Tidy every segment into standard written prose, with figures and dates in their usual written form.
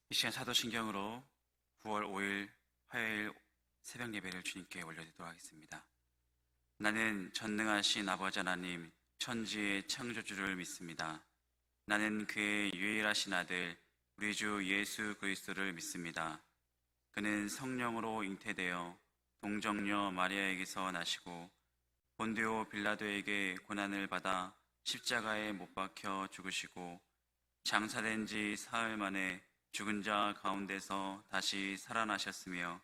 이 시간 사도신경으로 9월 5일 화요일 새벽 예배를 주님께 올려드리도록 하겠습니다. 나는 전능하신 아버지 하나님 천지의 창조주를 믿습니다. 나는 그의 유일하신 아들 우리 주 예수 그리스도를 믿습니다. 그는 성령으로 잉태되어 동정녀 마리아에게서 나시고 본디오 빌라도에게 고난을 받아 십자가에 못 박혀 죽으시고 장사된 지 사흘 만에 죽은 자 가운데서 다시 살아나셨으며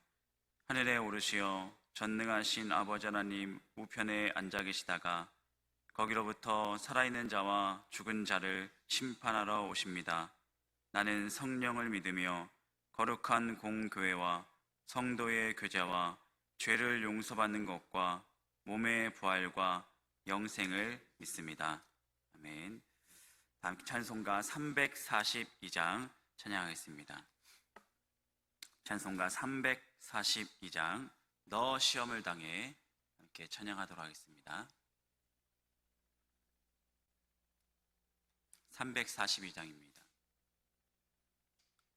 하늘에 오르시어 전능하신 아버지 하나님 우편에 앉아 계시다가 거기로부터 살아있는 자와 죽은 자를 심판하러 오십니다. 나는 성령을 믿으며 거룩한 공교회와 성도의 교제와 죄를 용서받는 것과 몸의 부활과 영생을 믿습니다. 아멘. 다음 찬송가 342장 찬양하겠습니다. 찬송가 342장 너 시험을 당해 함께 찬양하도록 하겠습니다. 342장입니다.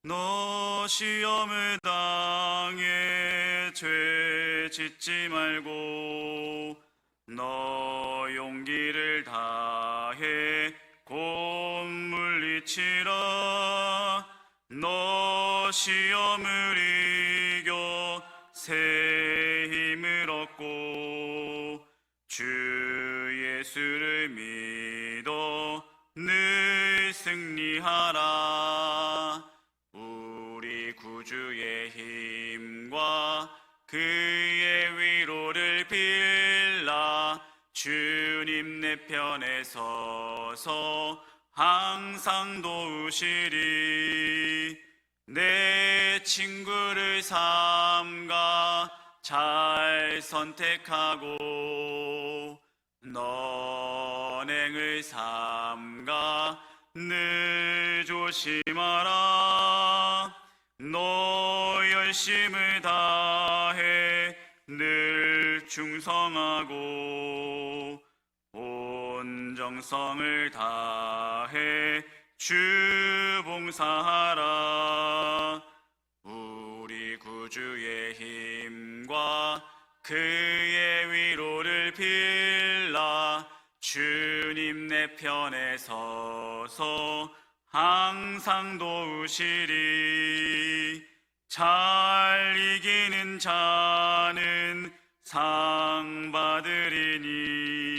너 시험을 당해 죄 짓지 말고 너 용기를 다해 곧 물리치라. 너 시험을 이겨 새 힘을 얻고 주 예수를 믿어 늘 승리하라. 우리 구주의 힘과 그의 위로를 빌라. 주님 내 편에 서서 항상 도우시리. 내 친구를 삼가 잘 선택하고 너행을 삼가 늘 조심하라. 너 열심을 다해 늘 충성하고 온 정성을 다해 주 봉사하라. 우리 구주의 힘과 그의 위로를 빌라. 주님 내 편에 서서 항상 도우시리. 잘 이기는 자는 상 받으리니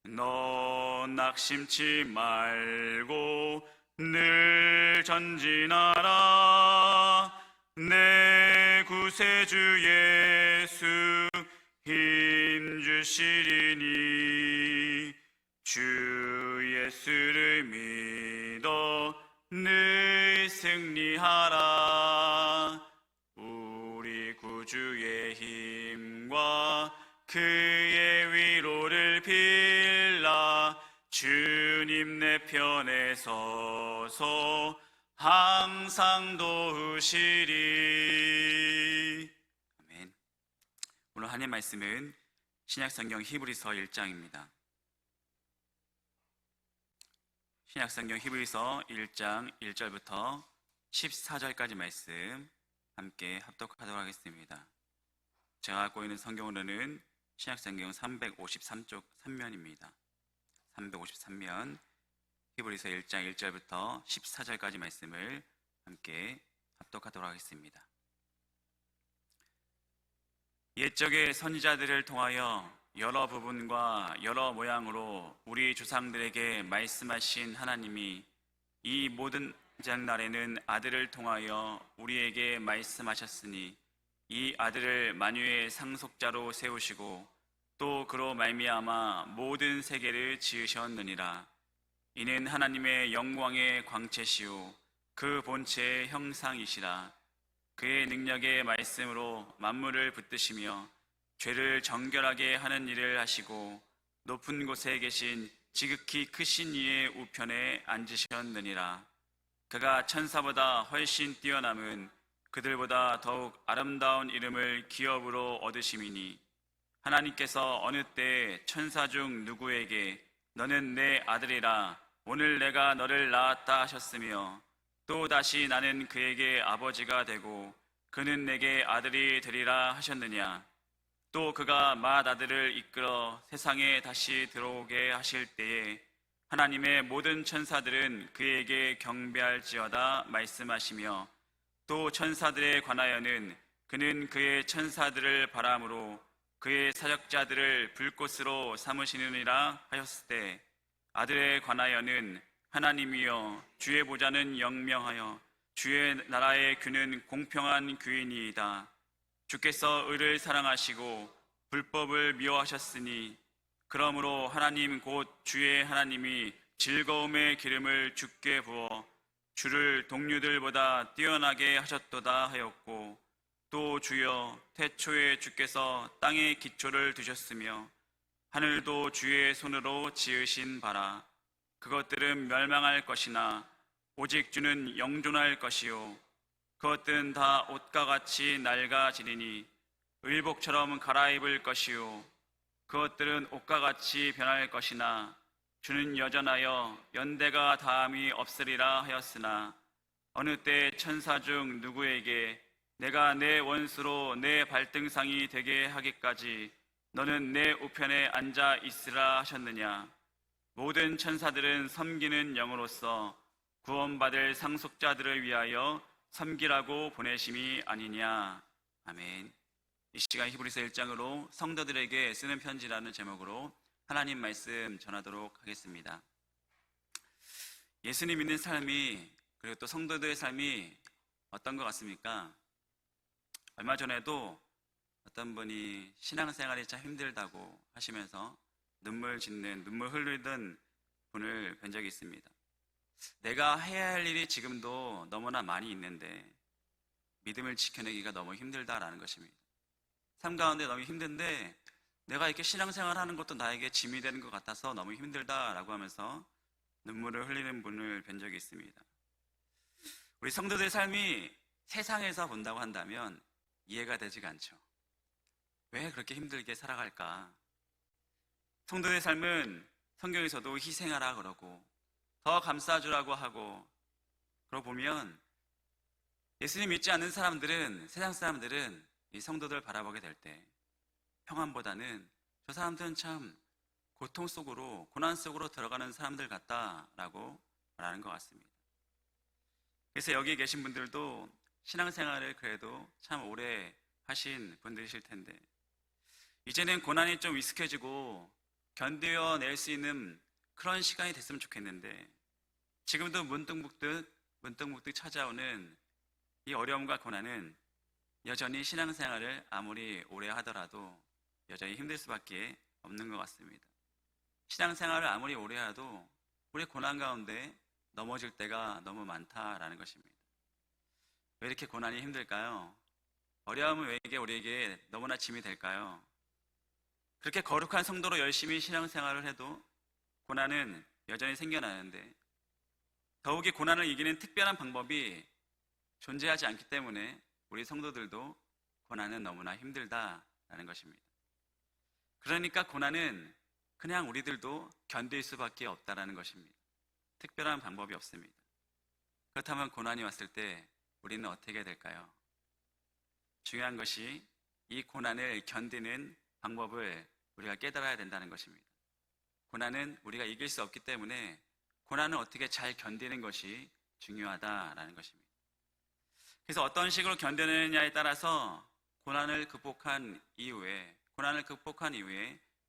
너 낙심치 말고 늘 전진하라. 내 구세주 예수 힘 주시리니 주 예수를 믿어 늘 승리하라. 우리 구주의 힘과 그의 위로를 빌라. 주님 내 편에 서서 항상 도우시리. 아멘. 오늘 하나님의 말씀은 신약성경 히브리서 1장입니다. 신약성경 히브리서 1장 1절부터 14절까지 말씀 함께 합독하도록 하겠습니다. 제가 갖고 있는 성경으로는 신약성경 353쪽 3면입니다. 353면 히브리서 1장 1절부터 14절까지 말씀을 함께 합독하도록 하겠습니다. 옛적의 선지자들을 통하여 여러 부분과 여러 모양으로 우리 조상들에게 말씀하신 하나님이 이 모든 장날에는 아들을 통하여 우리에게 말씀하셨으니 이 아들을 만유의 상속자로 세우시고 또 그로 말미암아 모든 세계를 지으셨느니라. 이는 하나님의 영광의 광채시오 그 본체의 형상이시라. 그의 능력의 말씀으로 만물을 붙드시며 죄를 정결하게 하는 일을 하시고 높은 곳에 계신 지극히 크신 이의 우편에 앉으셨느니라. 그가 천사보다 훨씬 뛰어남은 그들보다 더욱 아름다운 이름을 기업으로 얻으심이니 하나님께서 어느 때 천사 중 누구에게 너는 내 아들이라 오늘 내가 너를 낳았다 하셨으며 또 다시 나는 그에게 아버지가 되고 그는 내게 아들이 되리라 하셨느냐? 또 그가 맏아들을 이끌어 세상에 다시 들어오게 하실 때에 하나님의 모든 천사들은 그에게 경배할지어다 말씀하시며, 또 천사들에 관하여는 그는 그의 천사들을 바람으로 그의 사역자들을 불꽃으로 삼으시느니라 하셨을 때, 아들에 관하여는 하나님이여 주의 보좌는 영명하여 주의 나라의 규는 공평한 규이니이다. 주께서 의를 사랑하시고 불법을 미워하셨으니 그러므로 하나님 곧 주의 하나님이 즐거움의 기름을 주께 부어 주를 동류들보다 뛰어나게 하셨도다 하였고, 또 주여 태초에 주께서 땅의 기초를 두셨으며 하늘도 주의 손으로 지으신 바라. 그것들은 멸망할 것이나 오직 주는 영존할 것이요 그것들은 다 옷과 같이 낡아지리니 의복처럼 갈아입을 것이요 그것들은 옷과 같이 변할 것이나 주는 여전하여 연대가 다함이 없으리라 하였으나, 어느 때 천사 중 누구에게 내가 내 원수로 내 발등상이 되게 하기까지 너는 내 우편에 앉아 있으라 하셨느냐? 모든 천사들은 섬기는 영으로서 구원받을 상속자들을 위하여 섬기라고 보내심이 아니냐. 아멘. 이 시간 히브리서 1장으로 성도들에게 쓰는 편지라는 제목으로 하나님 말씀 전하도록 하겠습니다. 예수님 믿는 삶이, 그리고 또 성도들의 삶이 어떤 것 같습니까? 얼마 전에도 어떤 분이 신앙생활이 참 힘들다고 하시면서 눈물 흘리던 분을 뵌 적이 있습니다. 내가 해야 할 일이 지금도 너무나 많이 있는데 믿음을 지켜내기가 너무 힘들다라는 것입니다. 삶 가운데 너무 힘든데 내가 이렇게 신앙생활 하는 것도 나에게 짐이 되는 것 같아서 너무 힘들다라고 하면서 눈물을 흘리는 분을 뵌 적이 있습니다. 우리 성도들의 삶이 세상에서 본다고 한다면 이해가 되지가 않죠. 왜 그렇게 힘들게 살아갈까? 성도의 삶은 성경에서도 희생하라 그러고 더 감싸주라고 하고, 그러고 보면 예수님 믿지 않는 사람들은, 세상 사람들은 이 성도들 바라보게 될 때 평안보다는 저 사람들은 참 고통 속으로, 고난 속으로 들어가는 사람들 같다라고 말하는 것 같습니다. 그래서 여기 계신 분들도 신앙생활을 그래도 참 오래 하신 분들이실 텐데 이제는 고난이 좀 익숙해지고 견뎌낼 수 있는 그런 시간이 됐으면 좋겠는데, 지금도 문득문득 찾아오는 이 어려움과 고난은 여전히 신앙생활을 아무리 오래 하더라도 여전히 힘들 수밖에 없는 것 같습니다. 신앙생활을 아무리 오래 해도 우리 고난 가운데 넘어질 때가 너무 많다라는 것입니다. 왜 이렇게 고난이 힘들까요? 어려움은 왜 우리에게 너무나 짐이 될까요? 그렇게 거룩한 성도로 열심히 신앙생활을 해도 고난은 여전히 생겨나는데, 더욱이 고난을 이기는 특별한 방법이 존재하지 않기 때문에 우리 성도들도 고난은 너무나 힘들다라는 것입니다. 그러니까 고난은 그냥 우리들도 견딜 수밖에 없다라는 것입니다. 특별한 방법이 없습니다. 그렇다면 고난이 왔을 때 우리는 어떻게 해야 될까요? 중요한 것이 이 고난을 견디는 방법을 우리가 깨달아야 된다는 것입니다. 고난은 우리가 이길 수 없기 때문에 고난을 어떻게 잘 견디는 것이 중요하다라는 것입니다. 그래서 어떤 식으로 견뎌내느냐에 따라서 고난을 극복한 이후에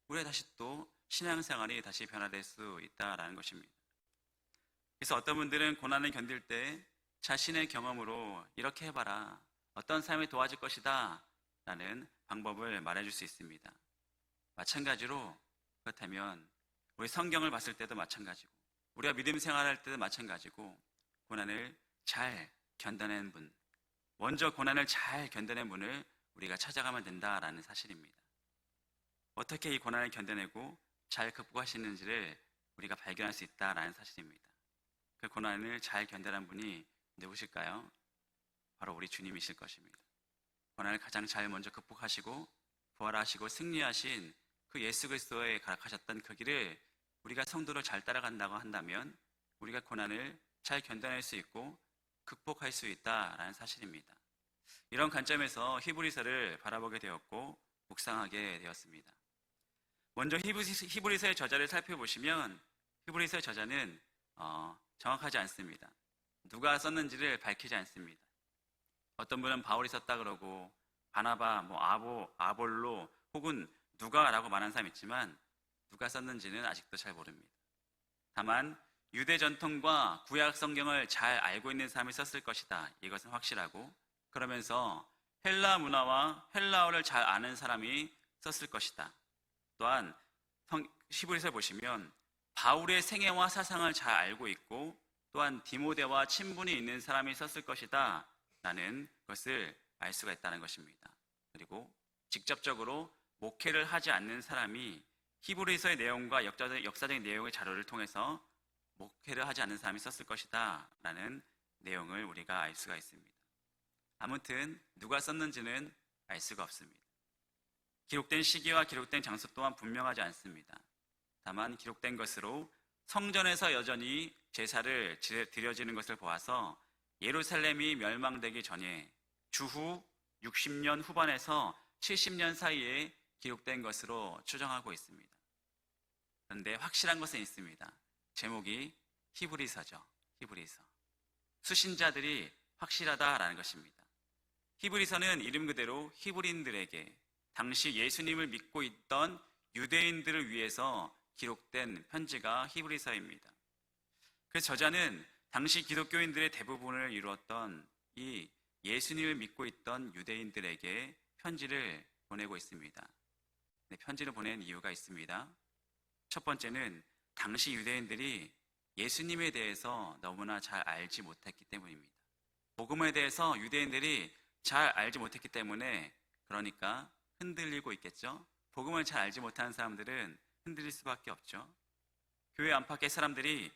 우리가 다시 또 신앙생활이 다시 변화될 수 있다라는 것입니다. 그래서 어떤 분들은 고난을 견딜 때 자신의 경험으로 이렇게 해봐라, 어떤 삶이 도와줄 것이다 라는 방법을 말해줄 수 있습니다. 마찬가지로 그렇다면 우리 성경을 봤을 때도 마찬가지고 우리가 믿음 생활할 때도 마찬가지고 고난을 잘 견뎌낸 분, 먼저 고난을 잘 견뎌낸 분을 우리가 찾아가면 된다라는 사실입니다. 어떻게 이 고난을 견뎌내고 잘 극복하시는지를 우리가 발견할 수 있다라는 사실입니다. 그 고난을 잘 견뎌낸 분이 누구실까요? 바로 우리 주님이실 것입니다. 고난을 가장 잘 먼저 극복하시고 부활하시고 승리하신 그 예수 그리스도의 가르치셨던 그 길을 우리가 성도를 잘 따라간다고 한다면 우리가 고난을 잘 견뎌낼 수 있고 극복할 수 있다라는 사실입니다. 이런 관점에서 히브리서를 바라보게 되었고 묵상하게 되었습니다. 먼저 히브리서의 저자를 살펴보시면 히브리서의 저자는 정확하지 않습니다. 누가 썼는지를 밝히지 않습니다. 어떤 분은 바울이 썼다 그러고 바나바, 아볼로 혹은 누가라고 말하는 사람이 있지만 누가 썼는지는 아직도 잘 모릅니다. 다만 유대 전통과 구약 성경을 잘 알고 있는 사람이 썼을 것이다. 이것은 확실하고, 그러면서 헬라 문화와 헬라어를 잘 아는 사람이 썼을 것이다. 또한 히브리서를 보시면 바울의 생애와 사상을 잘 알고 있고 또한 디모데와 친분이 있는 사람이 썼을 것이다 라는 것을 알 수가 있다는 것입니다. 그리고 직접적으로 목회를 하지 않는 사람이 히브리서의 내용과 역사적인 내용의 자료를 통해서 목회를 하지 않는 사람이 썼을 것이다 라는 내용을 우리가 알 수가 있습니다. 아무튼 누가 썼는지는 알 수가 없습니다. 기록된 시기와 기록된 장소 또한 분명하지 않습니다. 다만 기록된 것으로 성전에서 여전히 제사를 드려지는 것을 보아서 예루살렘이 멸망되기 전에 주후 60년 후반에서 70년 사이에 기록된 것으로 추정하고 있습니다. 그런데 확실한 것은 있습니다. 제목이 히브리서죠. 히브리서. 수신자들이 확실하다라는 것입니다. 히브리서는 이름 그대로 히브리인들에게 당시 예수님을 믿고 있던 유대인들을 위해서 기록된 편지가 히브리서입니다. 그래서 저자는 당시 기독교인들의 대부분을 이루었던 이 예수님을 믿고 있던 유대인들에게 편지를 보내고 있습니다. 편지를 보낸 이유가 있습니다. 첫 번째는 당시 유대인들이 예수님에 대해서 너무나 잘 알지 못했기 때문입니다. 복음에 대해서 유대인들이 잘 알지 못했기 때문에, 그러니까 흔들리고 있겠죠. 복음을 잘 알지 못하는 사람들은 흔들릴 수밖에 없죠. 교회 안팎의 사람들이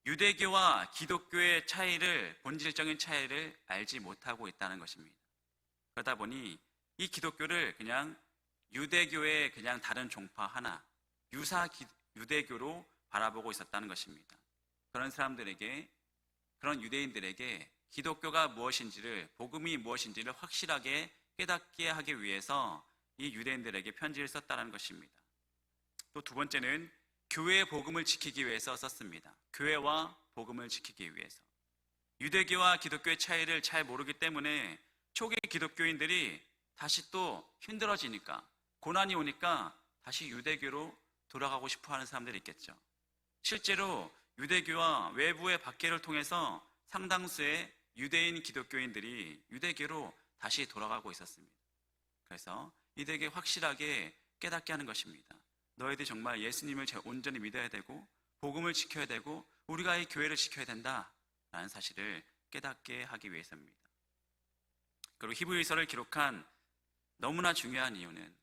유대교와 기독교의 차이를, 본질적인 차이를 알지 못하고 있다는 것입니다. 그러다 보니 이 기독교를 그냥 유대교의 그냥 다른 종파 하나, 유대교로 바라보고 있었다는 것입니다. 그런 사람들에게, 그런 유대인들에게 기독교가 무엇인지를, 복음이 무엇인지를 확실하게 깨닫게 하기 위해서 이 유대인들에게 편지를 썼다는 것입니다. 또 두 번째는 교회의 복음을 지키기 위해서 썼습니다. 교회와 복음을 지키기 위해서. 유대교와 기독교의 차이를 잘 모르기 때문에 초기 기독교인들이 다시 또 힘들어지니까, 고난이 오니까 다시 유대교로 돌아가고 싶어 하는 사람들이 있겠죠. 실제로 유대교와 외부의 박해를 통해서 상당수의 유대인 기독교인들이 유대교로 다시 돌아가고 있었습니다. 그래서 이들에게 확실하게 깨닫게 하는 것입니다. 너희들이 정말 예수님을 온전히 믿어야 되고 복음을 지켜야 되고 우리가 이 교회를 지켜야 된다라는 사실을 깨닫게 하기 위해서입니다. 그리고 히브리서를 기록한 너무나 중요한 이유는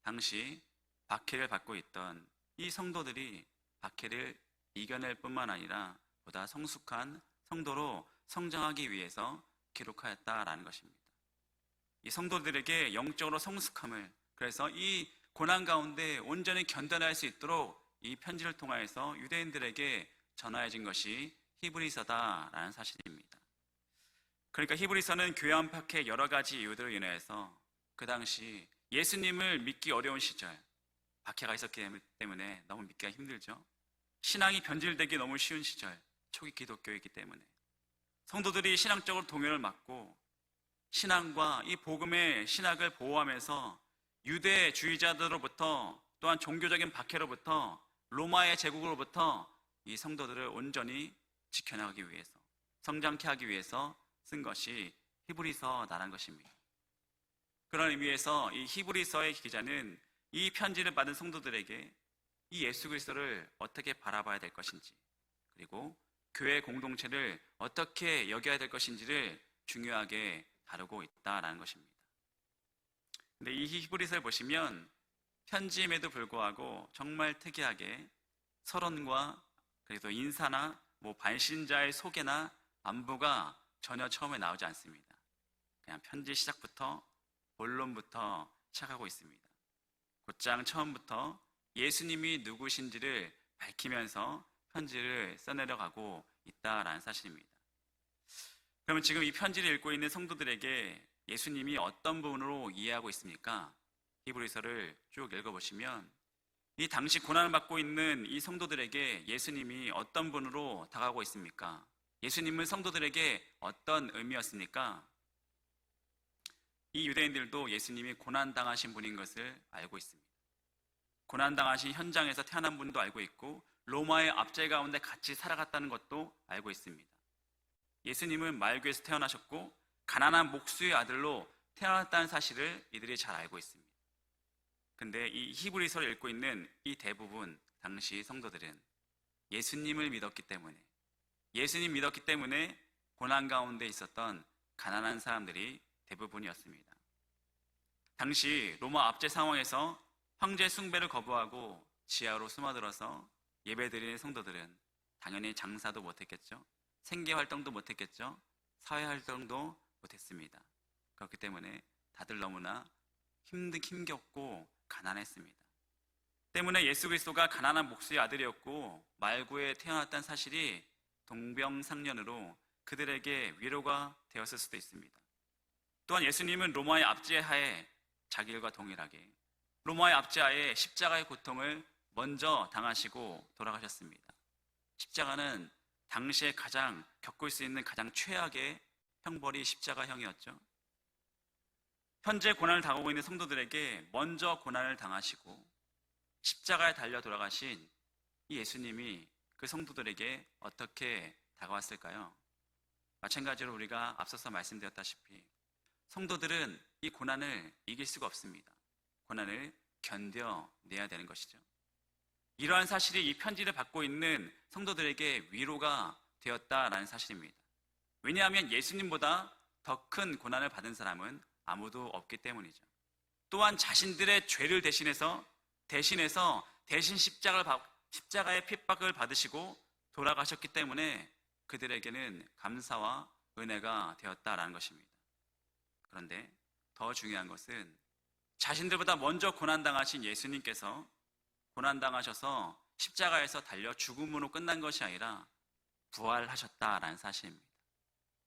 당시 박해를 받고 있던 이 성도들이 박해를 이겨낼 뿐만 아니라 보다 성숙한 성도로 성장하기 위해서 기록하였다라는 것입니다. 이 성도들에게 영적으로 성숙함을, 그래서 이 고난 가운데 온전히 견뎌낼 수 있도록 이 편지를 통하여서 유대인들에게 전하여진 것이 히브리서다라는 사실입니다. 그러니까 히브리서는 교회 안팎의 여러 가지 이유들로 인해서 그 당시 예수님을 믿기 어려운 시절, 박해가 있었기 때문에 너무 믿기가 힘들죠. 신앙이 변질되기 너무 쉬운 시절, 초기 기독교이기 때문에 성도들이 신앙적으로 동요를 맞고 신앙과 이 복음의 신학을 보호하면서 유대주의자들로부터, 또한 종교적인 박해로부터, 로마의 제국으로부터 이 성도들을 온전히 지켜나가기 위해서, 성장케 하기 위해서 쓴 것이 히브리서라는 것입니다. 그런 의미에서 이 히브리서의 기자는 이 편지를 받은 성도들에게 이 예수 그리스도를 어떻게 바라봐야 될 것인지, 그리고 교회 공동체를 어떻게 여겨야 될 것인지를 중요하게 다루고 있다라는 것입니다. 근데 이 히브리서를 보시면 편지임에도 불구하고 정말 특이하게 서론과 그래도 인사나 반신자의 소개나 안부가 전혀 처음에 나오지 않습니다. 그냥 편지 시작부터 본론부터 시작하고 있습니다. 곧장 처음부터 예수님이 누구신지를 밝히면서 편지를 써내려가고 있다라는 사실입니다. 그러면 지금 이 편지를 읽고 있는 성도들에게 예수님이 어떤 부분으로 이해하고 있습니까? 히브리서를 쭉 읽어보시면 이 당시 고난을 받고 있는 이 성도들에게 예수님이 어떤 분으로 다가오고 있습니까? 예수님은 성도들에게 어떤 의미였습니까? 이 유대인들도 예수님이 고난당하신 분인 것을 알고 있습니다. 고난당하신 현장에서 태어난 분도 알고 있고 로마의 압제 가운데 같이 살아갔다는 것도 알고 있습니다. 예수님은 말구에서 태어나셨고 가난한 목수의 아들로 태어났다는 사실을 이들이 잘 알고 있습니다. 근데 이 히브리서를 읽고 있는 이 대부분 당시 성도들은 예수님을 믿었기 때문에 고난 가운데 있었던 가난한 사람들이 대부분이었습니다. 당시 로마 압제 상황에서 황제 숭배를 거부하고 지하로 숨어들어서 예배드리는 성도들은 당연히 장사도 못했겠죠. 생계활동도 못했겠죠. 사회활동도 못했습니다. 그렇기 때문에 다들 너무나 힘겹고 가난했습니다. 때문에 예수 그리스도가 가난한 목수의 아들이었고 말구에 태어났다는 사실이 동병상련으로 그들에게 위로가 되었을 수도 있습니다. 또한 예수님은 로마의 압제하에 자기들과 동일하게 로마의 압제하에 십자가의 고통을 먼저 당하시고 돌아가셨습니다. 십자가는 당시에 가장 겪을 수 있는 가장 최악의 형벌이 십자가형이었죠. 현재 고난을 당하고 있는 성도들에게 먼저 고난을 당하시고 십자가에 달려 돌아가신 이 예수님이 그 성도들에게 어떻게 다가왔을까요? 마찬가지로 우리가 앞서서 말씀드렸다시피 성도들은 이 고난을 이길 수가 없습니다. 고난을 견뎌내야 되는 것이죠. 이러한 사실이 이 편지를 받고 있는 성도들에게 위로가 되었다라는 사실입니다. 왜냐하면 예수님보다 더 큰 고난을 받은 사람은 아무도 없기 때문이죠. 또한 자신들의 죄를 대신해서 대신 십자가의 핍박을 받으시고 돌아가셨기 때문에 그들에게는 감사와 은혜가 되었다라는 것입니다. 그런데 더 중요한 것은 자신들보다 먼저 고난당하신 예수님께서 고난당하셔서 십자가에서 달려 죽음으로 끝난 것이 아니라 부활하셨다라는 사실입니다.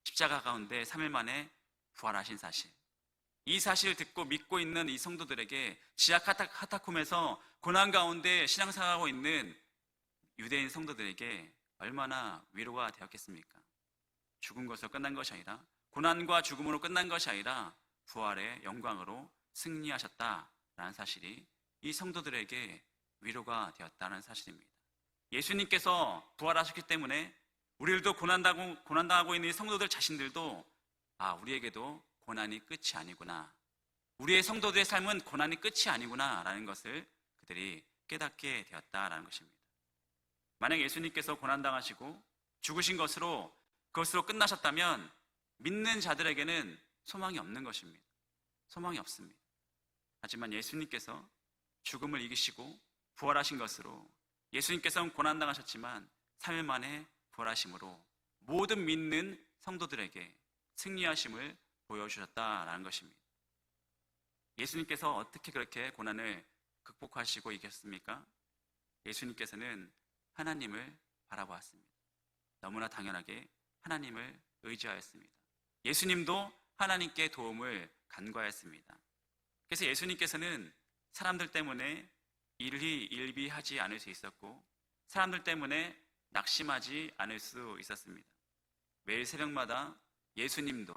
십자가 가운데 3일 만에 부활하신 사실. 이 사실을 듣고 믿고 있는 이 성도들에게 지하 카타콤에서 고난 가운데 신앙생활하고 있는 유대인 성도들에게 얼마나 위로가 되었겠습니까? 죽은 것으로 끝난 것이 아니라 고난과 죽음으로 끝난 것이 아니라 부활의 영광으로 승리하셨다라는 사실이 이 성도들에게 위로가 되었다는 사실입니다. 예수님께서 부활하셨기 때문에 우리들도 고난당하고 있는 이 성도들 자신들도 우리에게도 고난이 끝이 아니구나. 우리의 성도들의 삶은 고난이 끝이 아니구나 라는 것을 그들이 깨닫게 되었다라는 것입니다. 만약 예수님께서 고난당하시고 죽으신 그것으로 끝나셨다면 믿는 자들에게는 소망이 없는 것입니다. 소망이 없습니다. 하지만 예수님께서 죽음을 이기시고 부활하신 것으로 예수님께서는 고난당하셨지만 3일 만에 부활하심으로 모든 믿는 성도들에게 승리하심을 보여주셨다라는 것입니다. 예수님께서 어떻게 그렇게 고난을 극복하시고 이겼습니까? 예수님께서는 하나님을 바라보았습니다. 너무나 당연하게 하나님을 의지하였습니다. 예수님도 하나님께 도움을 간구하였습니다. 그래서 예수님께서는 사람들 때문에 일희일비하지 않을 수 있었고 사람들 때문에 낙심하지 않을 수 있었습니다. 매일 새벽마다 예수님도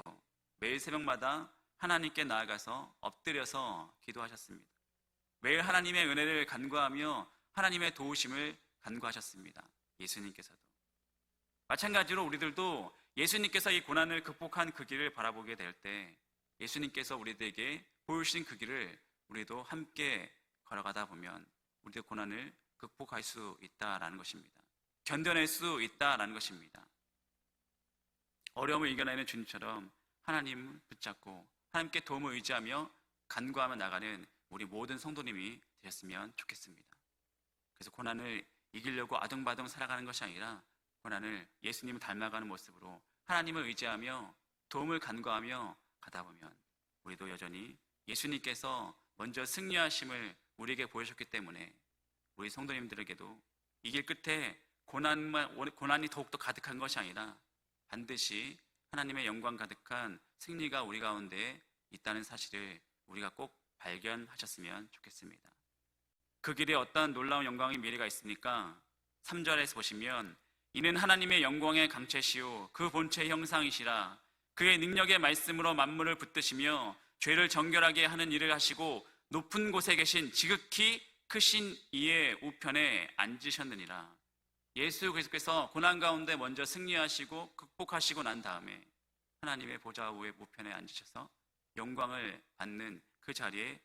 매일 새벽마다 하나님께 나아가서 엎드려서 기도하셨습니다. 매일 하나님의 은혜를 간구하며 하나님의 도우심을 간구하셨습니다. 예수님께서도. 마찬가지로 우리들도 예수님께서 이 고난을 극복한 그 길을 바라보게 될 때 예수님께서 우리들에게 보여주신 그 길을 우리도 함께 걸어가다 보면 우리의 고난을 극복할 수 있다라는 것입니다. 견뎌낼 수 있다라는 것입니다. 어려움을 이겨내는 주님처럼 하나님 붙잡고 하나님께 도움을 의지하며 간구하며 나가는 우리 모든 성도님이 되셨으면 좋겠습니다. 그래서 고난을 이기려고 아둥바둥 살아가는 것이 아니라 고난을 예수님을 닮아가는 모습으로 하나님을 의지하며 도움을 간구하며 가다 보면 우리도 여전히 예수님께서 먼저 승리하심을 우리에게 보여주셨기 때문에 우리 성도님들에게도 이 길 끝에 고난이 더욱더 가득한 것이 아니라 반드시 하나님의 영광 가득한 승리가 우리 가운데 있다는 사실을 우리가 꼭 발견하셨으면 좋겠습니다. 그 길에 어떤 놀라운 영광의 미래가 있습니까? 3절에서 보시면 이는 하나님의 영광의 강체시오 그 본체의 형상이시라 그의 능력의 말씀으로 만물을 붙드시며 죄를 정결하게 하는 일을 하시고 높은 곳에 계신 지극히 크신 이의 우편에 앉으셨느니라. 예수 그리스도께서 고난 가운데 먼저 승리하시고 극복하시고 난 다음에 하나님의 보좌 우편에 앉으셔서 영광을 받는 그 자리에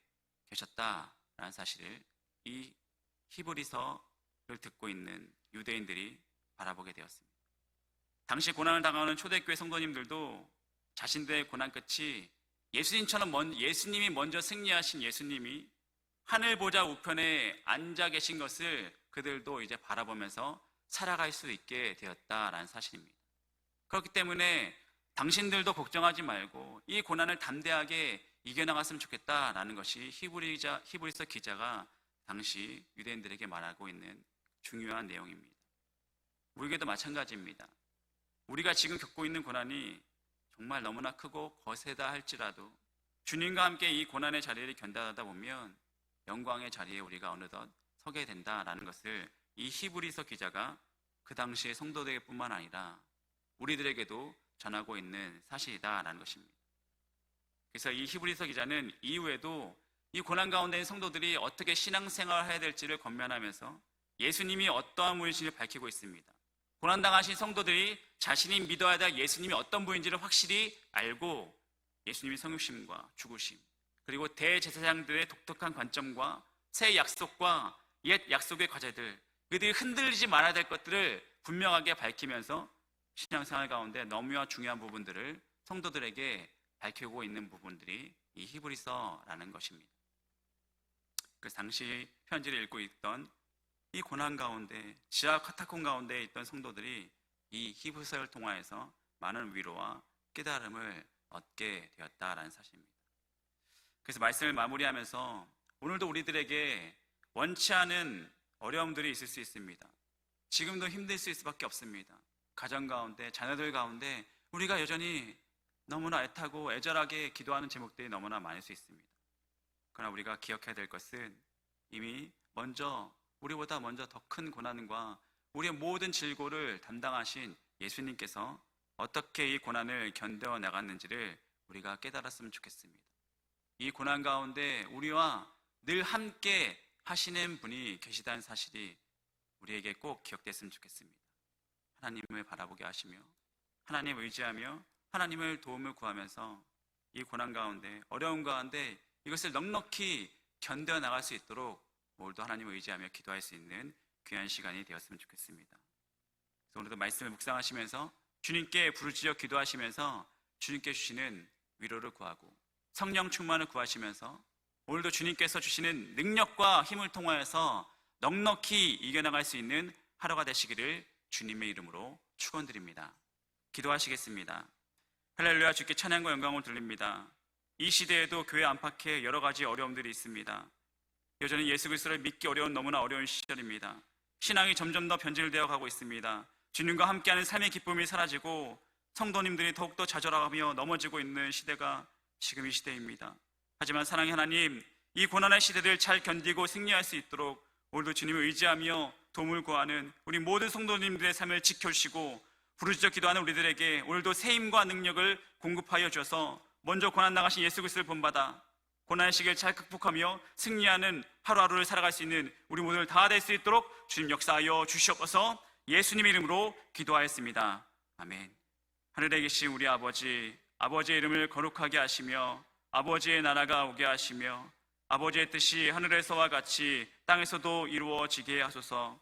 계셨다라는 사실을 이 히브리서를 듣고 있는 유대인들이 바라보게 되었습니다. 당시 고난을 당하는 초대교회 성도님들도 자신들의 고난 끝이 예수님이 먼저 승리하신 예수님이 하늘 보좌 우편에 앉아 계신 것을 그들도 이제 바라보면서 살아갈 수 있게 되었다라는 사실입니다. 그렇기 때문에 당신들도 걱정하지 말고 이 고난을 담대하게 이겨나갔으면 좋겠다라는 것이 히브리서 기자가 당시 유대인들에게 말하고 있는 중요한 내용입니다. 우리에게도 마찬가지입니다. 우리가 지금 겪고 있는 고난이 정말 너무나 크고 거세다 할지라도 주님과 함께 이 고난의 자리를 견뎌하다 보면 영광의 자리에 우리가 어느덧 서게 된다라는 것을 이 히브리서 기자가 그 당시의 성도들뿐만 아니라 우리들에게도 전하고 있는 사실이다라는 것입니다. 그래서 이 히브리서 기자는 이후에도 이 고난 가운데 있는 성도들이 어떻게 신앙생활을 해야 될지를 권면하면서 예수님이 어떠한 분이신지를 밝히고 있습니다. 고난당하신 성도들이 자신이 믿어야 될 예수님이 어떤 분인지를 확실히 알고 예수님의 성육심과 죽으심 그리고 대제사장들의 독특한 관점과 새 약속과 옛 약속의 과제들 그들이 흔들리지 말아야 될 것들을 분명하게 밝히면서 신앙생활 가운데 너무나 중요한 부분들을 성도들에게 밝히고 있는 부분들이 이 히브리서라는 것입니다. 그 당시 편지를 읽고 있던 이 고난 가운데 지하 카타콤 가운데 있던 성도들이 이 히브리서를 통하여서 많은 위로와 깨달음을 얻게 되었다라는 사실입니다. 그래서 말씀을 마무리하면서 오늘도 우리들에게 원치 않은 어려움들이 있을 수 있습니다. 지금도 힘들 수 있을 수밖에 없습니다. 가정 가운데 자녀들 가운데 우리가 여전히 너무나 애타고 애절하게 기도하는 제목들이 너무나 많을 수 있습니다. 그러나 우리가 기억해야 될 것은 이미 우리보다 먼저 더 큰 고난과 우리의 모든 질고를 담당하신 예수님께서 어떻게 이 고난을 견뎌 나갔는지를 우리가 깨달았으면 좋겠습니다. 이 고난 가운데 우리와 늘 함께 하시는 분이 계시다는 사실이 우리에게 꼭 기억됐으면 좋겠습니다. 하나님을 바라보게 하시며 하나님을 의지하며 하나님을 도움을 구하면서 이 고난 가운데 어려움 가운데 이것을 넉넉히 견뎌 나갈 수 있도록 오늘도 하나님을 의지하며 기도할 수 있는 귀한 시간이 되었으면 좋겠습니다. 그래서 오늘도 말씀을 묵상하시면서 주님께 부르짖어 기도하시면서 주님께 주시는 위로를 구하고 성령 충만을 구하시면서 오늘도 주님께서 주시는 능력과 힘을 통하여서 넉넉히 이겨나갈 수 있는 하루가 되시기를 주님의 이름으로 축원드립니다. 기도하시겠습니다. 할렐루야. 주께 찬양과 영광을 돌립니다. 이 시대에도 교회 안팎에 여러 가지 어려움들이 있습니다. 여전히 예수 그리스도를 믿기 어려운 너무나 어려운 시절입니다. 신앙이 점점 더 변질되어 가고 있습니다. 주님과 함께하는 삶의 기쁨이 사라지고 성도님들이 더욱더 좌절하며 넘어지고 있는 시대가 지금 이 시대입니다. 하지만 사랑의 하나님, 이 고난의 시대를 잘 견디고 승리할 수 있도록 오늘도 주님을 의지하며 도움을 구하는 우리 모든 성도님들의 삶을 지켜주시고 부르짖어 기도하는 우리들에게 오늘도 새 힘과 능력을 공급하여 주셔서 먼저 고난 당하신 예수 그리스도를 본받아 고난의 시기를 잘 극복하며 승리하는 하루하루를 살아갈 수 있는 우리 모두를 다 될 수 있도록 주님 역사하여 주시옵소서. 예수님의 이름으로 기도하였습니다. 아멘. 하늘에 계신 우리 아버지, 아버지의 이름을 거룩하게 하시며 아버지의 나라가 오게 하시며 아버지의 뜻이 하늘에서와 같이 땅에서도 이루어지게 하소서.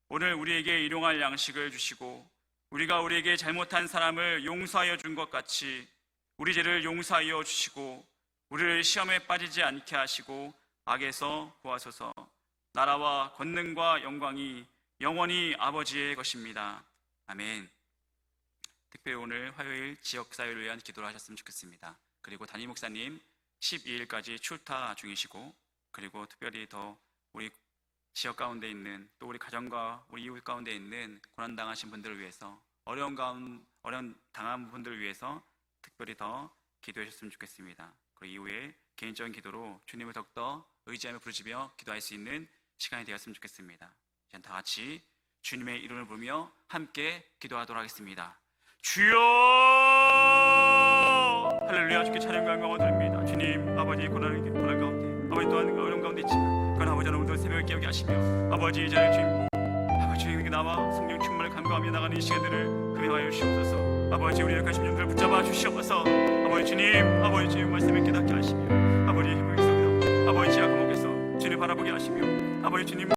오늘 우리에게 일용할 양식을 주시고 우리가 우리에게 잘못한 사람을 용서하여 준 것 같이 우리 죄를 용서하여 주시고 우리를 시험에 빠지지 않게 하시고 악에서 구하소서. 나라와 권능과 영광이 영원히 아버지의 것입니다. 아멘. 특별히 오늘 화요일 지역사회를 위한 기도를 하셨으면 좋겠습니다. 그리고 담임 목사님 12일까지 출타 중이시고 그리고 특별히 더 우리 지역 가운데 있는 또 우리 가정과 우리 이웃 가운데 있는 고난당하신 분들을 위해서 어려운 당한 분들을 위해서 특별히 더 기도해 주셨으면 좋겠습니다. 그리고 이후에 개인적인 기도로 주님을 더욱더 의지하며 부르짖으며 기도할 수 있는 시간이 되었으면 좋겠습니다. 이제 다 같이 주님의 이름을 부르며 함께 기도하도록 하겠습니다. 주여! 할렐루야. 주께 찬양과 영광을 드립니다. 주님, 아버지 고난 가운데, 아버지 또한 어려운 가운데 있지만 그러나 아버지 오늘도 새벽에 깨우게 하시며 아버지 이제 주님, 아버지 주님께 나와 성령 충만을 간구하며 나가는 이 시간들을 금행하여 주시옵소서. 아버지 우리 약하신 영들을 붙잡아 주시옵소서. 아버지 주님 말씀을 깨닫게 하시며 아버지 힘을 기소서 아버지 약한 목에서 주님 바라보게 하시며 아버지 주님